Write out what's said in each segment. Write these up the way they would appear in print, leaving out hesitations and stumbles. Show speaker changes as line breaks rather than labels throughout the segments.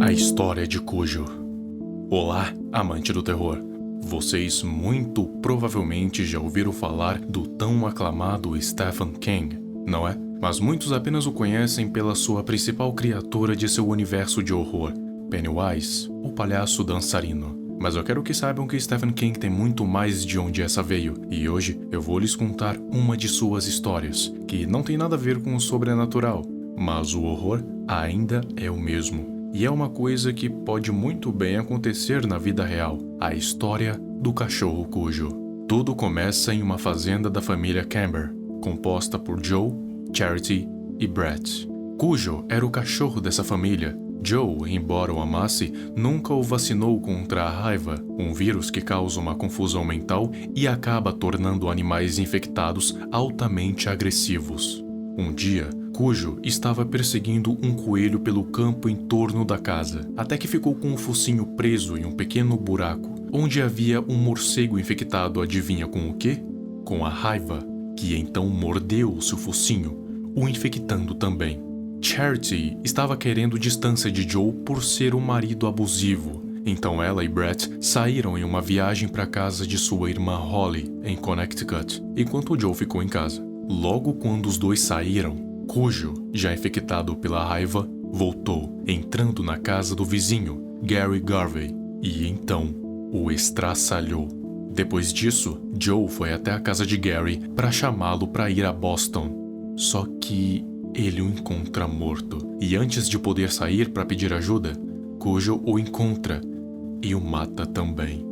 A história de Cujo. Olá, amante do terror. Vocês muito provavelmente já ouviram falar do tão aclamado Stephen King, não é? Mas muitos apenas o conhecem pela sua principal criatura de seu universo de horror, Pennywise, o palhaço dançarino. Mas eu quero que saibam que Stephen King tem muito mais de onde essa veio, e hoje eu vou lhes contar uma de suas histórias, que não tem nada a ver com o sobrenatural, mas o horror ainda é o mesmo. E é uma coisa que pode muito bem acontecer na vida real, a história do cachorro Cujo. Tudo começa em uma fazenda da família Camber, composta por Joe, Charity e Brett. Cujo era o cachorro dessa família. Joe, embora o amasse, nunca o vacinou contra a raiva, um vírus que causa uma confusão mental e acaba tornando animais infectados altamente agressivos. Um dia, Cujo estava perseguindo um coelho pelo campo em torno da casa, até que ficou com o focinho preso em um pequeno buraco, onde havia um morcego infectado, adivinha com o quê? Com a raiva, que então mordeu o seu focinho, o infectando também. Charity estava querendo distância de Joe por ser um marido abusivo, então ela e Brett saíram em uma viagem para a casa de sua irmã Holly, em Connecticut, enquanto Joe ficou em casa. Logo quando os dois saíram, Cujo, já infectado pela raiva, voltou, entrando na casa do vizinho, Gary Garvey, e então o estraçalhou. Depois disso, Joe foi até a casa de Gary para chamá-lo para ir a Boston. Só que ele o encontra morto, e antes de poder sair para pedir ajuda, Cujo o encontra e o mata também.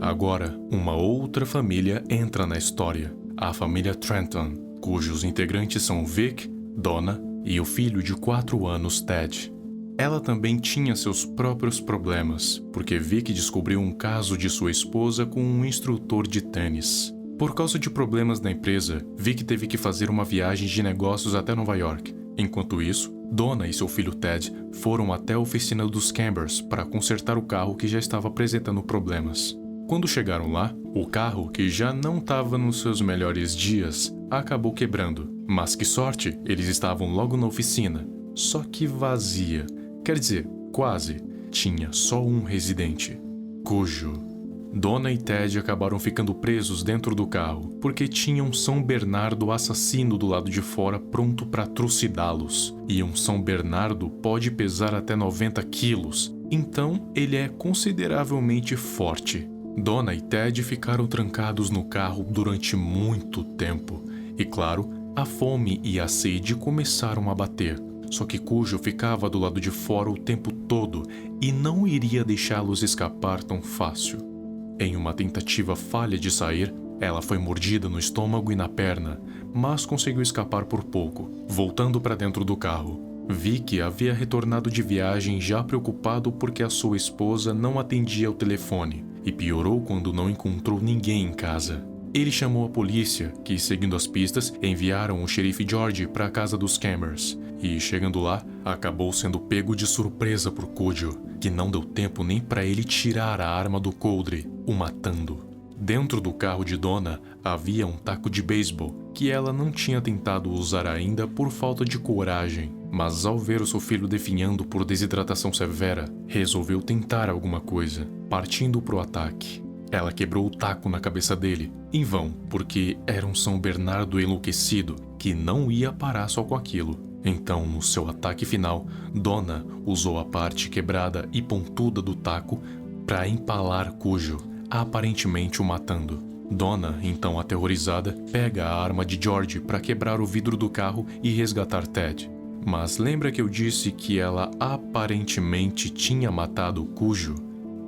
Agora, uma outra família entra na história. A família Trenton, cujos integrantes são Vic, Donna e o filho de 4 anos, Ted. Ela também tinha seus próprios problemas, porque Vic descobriu um caso de sua esposa com um instrutor de tênis. Por causa de problemas na empresa, Vic teve que fazer uma viagem de negócios até Nova York. Enquanto isso, Donna e seu filho Ted foram até a oficina dos Cambers para consertar o carro que já estava apresentando problemas. Quando chegaram lá, o carro, que já não estava nos seus melhores dias, acabou quebrando. Mas que sorte, eles estavam logo na oficina, só que vazia. Quer dizer, quase. Tinha só um residente, Cujo. Donna e Ted acabaram ficando presos dentro do carro, porque tinha um São Bernardo assassino do lado de fora pronto para trucidá-los. E um São Bernardo pode pesar até 90 quilos, então ele é consideravelmente forte. Donna e Ted ficaram trancados no carro durante muito tempo. E claro, a fome e a sede começaram a bater. Só que Cujo ficava do lado de fora o tempo todo e não iria deixá-los escapar tão fácil. Em uma tentativa falha de sair, ela foi mordida no estômago e na perna, mas conseguiu escapar por pouco, voltando para dentro do carro. Vic havia retornado de viagem já preocupado porque a sua esposa não atendia ao telefone, e piorou quando não encontrou ninguém em casa. Ele chamou a polícia, que, seguindo as pistas, enviaram o xerife George para a casa dos Cambers. E, chegando lá, acabou sendo pego de surpresa por Cujo, que não deu tempo nem para ele tirar a arma do coldre, o matando. Dentro do carro de Donna havia um taco de beisebol, que ela não tinha tentado usar ainda por falta de coragem. Mas ao ver o seu filho definhando por desidratação severa, resolveu tentar alguma coisa, partindo para o ataque. Ela quebrou o taco na cabeça dele, em vão, porque era um São Bernardo enlouquecido que não ia parar só com aquilo. Então, no seu ataque final, Donna usou a parte quebrada e pontuda do taco para empalar Cujo, aparentemente o matando. Donna, então aterrorizada, pega a arma de George para quebrar o vidro do carro e resgatar Ted. Mas lembra que eu disse que ela aparentemente tinha matado Cujo?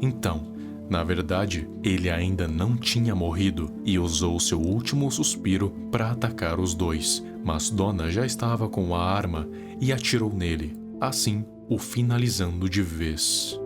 Então, na verdade, ele ainda não tinha morrido e usou seu último suspiro para atacar os dois. Mas Donna já estava com a arma e atirou nele, assim o finalizando de vez.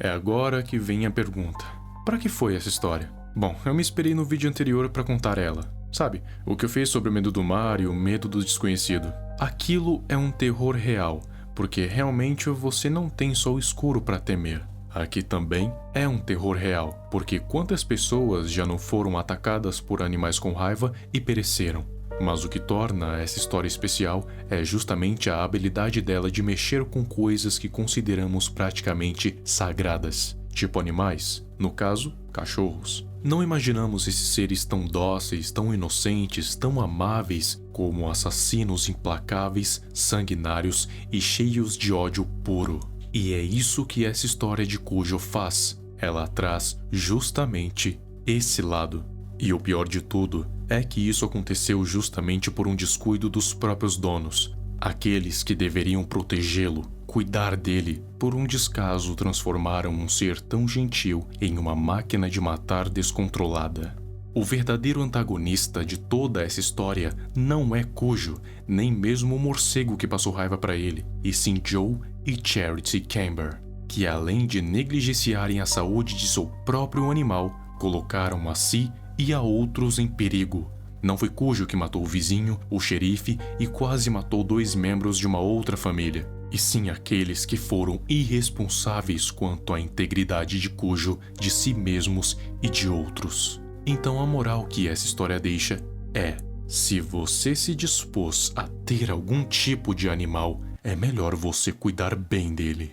É agora que vem a pergunta. Para que foi essa história? Bom, eu me inspirei no vídeo anterior para contar ela. Sabe, o que eu fiz sobre o medo do mar e o medo do desconhecido. Aquilo é um terror real, porque realmente você não tem só o escuro para temer. Aqui também é um terror real, porque quantas pessoas já não foram atacadas por animais com raiva e pereceram? Mas o que torna essa história especial é justamente a habilidade dela de mexer com coisas que consideramos praticamente sagradas, tipo animais, no caso, cachorros. Não imaginamos esses seres tão dóceis, tão inocentes, tão amáveis, como assassinos implacáveis, sanguinários e cheios de ódio puro. E é isso que essa história de Cujo faz. Ela traz justamente esse lado. E o pior de tudo é que isso aconteceu justamente por um descuido dos próprios donos. Aqueles que deveriam protegê-lo, cuidar dele, por um descaso transformaram um ser tão gentil em uma máquina de matar descontrolada. O verdadeiro antagonista de toda essa história não é Cujo, nem mesmo o morcego que passou raiva para ele, e sim Joe e Charity Camber, que além de negligenciarem a saúde de seu próprio animal, colocaram a si e a outros em perigo. Não foi Cujo que matou o vizinho, o xerife e quase matou 2 membros de uma outra família, e sim aqueles que foram irresponsáveis quanto à integridade de Cujo, de si mesmos e de outros. Então a moral que essa história deixa é: se você se dispôs a ter algum tipo de animal, é melhor você cuidar bem dele.